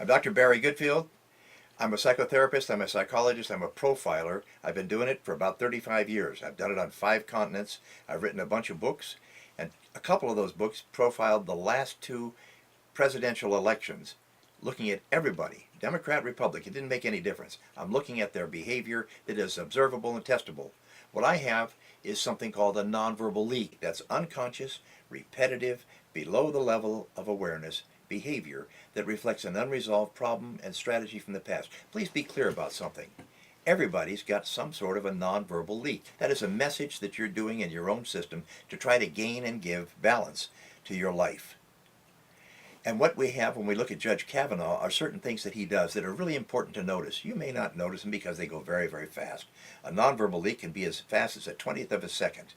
I'm Dr. Barry Goodfield. I'm a psychotherapist, I'm a psychologist, I'm a profiler. I've been doing it for about 35 years. I've done it on 5 continents. I've written a bunch of books, and a couple of those books profiled the last 2 presidential elections, looking at everybody, Democrat, Republican. It didn't make any difference. I'm looking at their behavior that is observable and testable. What I have is something called a nonverbal leak. That's unconscious, repetitive, below the level of awareness behavior that reflects an unresolved problem and strategy from the past. Please be clear about something. Everybody's got some sort of a nonverbal leak. That is a message that you're doing in your own system to try to gain and give balance to your life. And what we have when we look at Judge Kavanaugh are certain things that he does that are really important to notice. You may not notice them because they go very, very fast. A nonverbal leak can be as fast as a 20th of a second.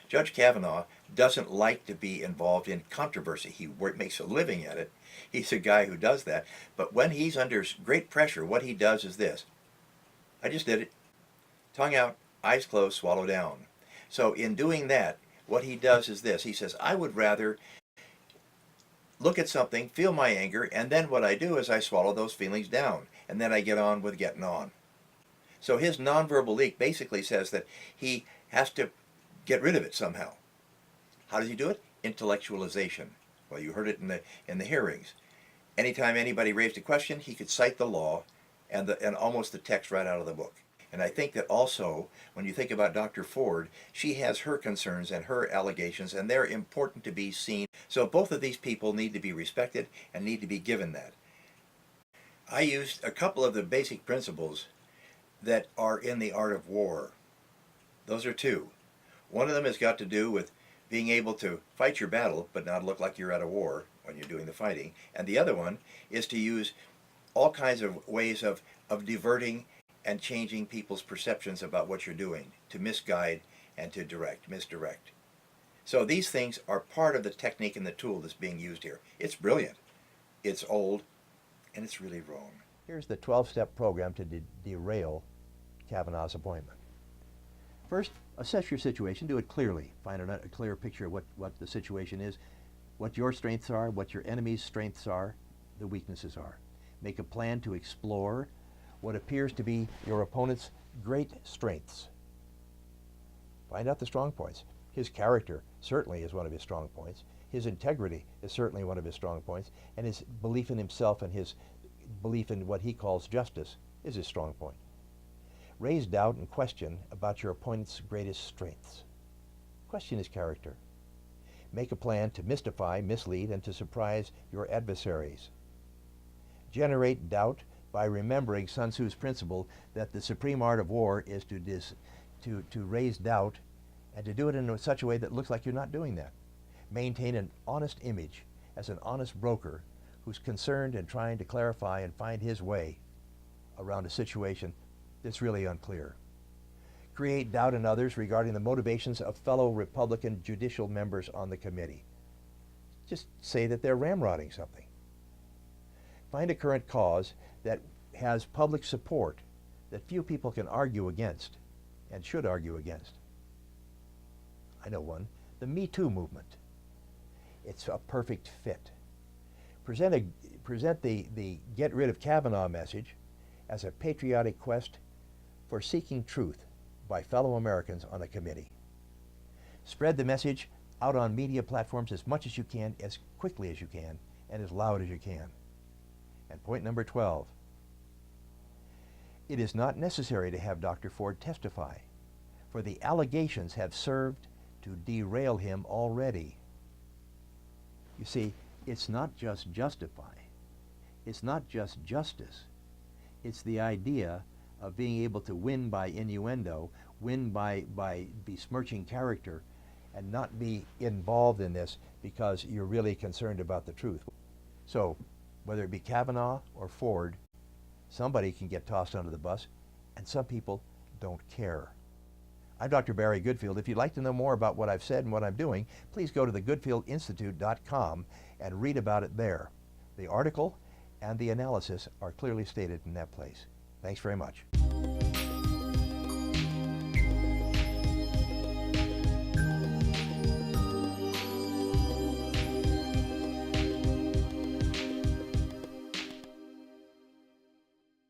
Judge Kavanaugh doesn't like to be involved in controversy. He makes a living at it. He's a guy who does that. But when he's under great pressure, what he does is this. I just did it. Tongue out, eyes closed, swallow down. So in doing that, what he does is this. He says, I would rather look at something, feel my anger, and then what I do is I swallow those feelings down, and then I get on with getting on. So his nonverbal leak basically says that he has to get rid of it somehow. How does he do it? Intellectualization. Well, you heard it in the hearings. Anytime anybody raised a question, he could cite the law and almost the text right out of the book. And I think that also, when you think about Dr. Ford, she has her concerns and her allegations, and they're important to be seen. So both of these people need to be respected and need to be given that. I used a couple of the basic principles that are in the art of war. Those are 2. One of them has got to do with being able to fight your battle but not look like you're at a war when you're doing the fighting. And the other one is to use all kinds of ways of diverting and changing people's perceptions about what you're doing, to misguide and to misdirect. So these things are part of the technique and the tool that's being used here. It's brilliant, it's old, and it's really wrong. Here's the 12-step program to derail Kavanaugh's appointment. First, assess your situation. Do it clearly. Find a clear picture of what the situation is, what your strengths are, what your enemy's strengths are, the weaknesses are. Make a plan to explore what appears to be your opponent's great strengths. Find out the strong points. His character certainly is one of his strong points. His integrity is certainly one of his strong points. And his belief in himself and his belief in what he calls justice is his strong point. Raise doubt and question about your opponent's greatest strengths. Question his character. Make a plan to mystify, mislead, and to surprise your adversaries. Generate doubt by remembering Sun Tzu's principle that the supreme art of war is to raise doubt and to do it in such a way that looks like you're not doing that. Maintain an honest image as an honest broker who's concerned and trying to clarify and find his way around a situation that's really unclear. Create doubt in others regarding the motivations of fellow Republican judicial members on the committee. Just say that they're ramrodding something. Find a current cause that has public support that few people can argue against and should argue against. I know one, the Me Too movement. It's a perfect fit. Present the get rid of Kavanaugh message as a patriotic quest for seeking truth by fellow Americans on a committee. Spread the message out on media platforms as much as you can, as quickly as you can, and as loud as you can. And point number 12, it is not necessary to have Dr. Ford testify, for the allegations have served to derail him already. You see, it's not just justify, it's not just justice, it's the idea of being able to win by innuendo, win by besmirching character, and not be involved in this because you're really concerned about the truth. So, whether it be Kavanaugh or Ford, somebody can get tossed under the bus, and some people don't care. I'm Dr. Barry Goodfield. If you'd like to know more about what I've said and what I'm doing, please go to the goodfieldinstitute.com and read about it there. The article and the analysis are clearly stated in that place. Thanks very much.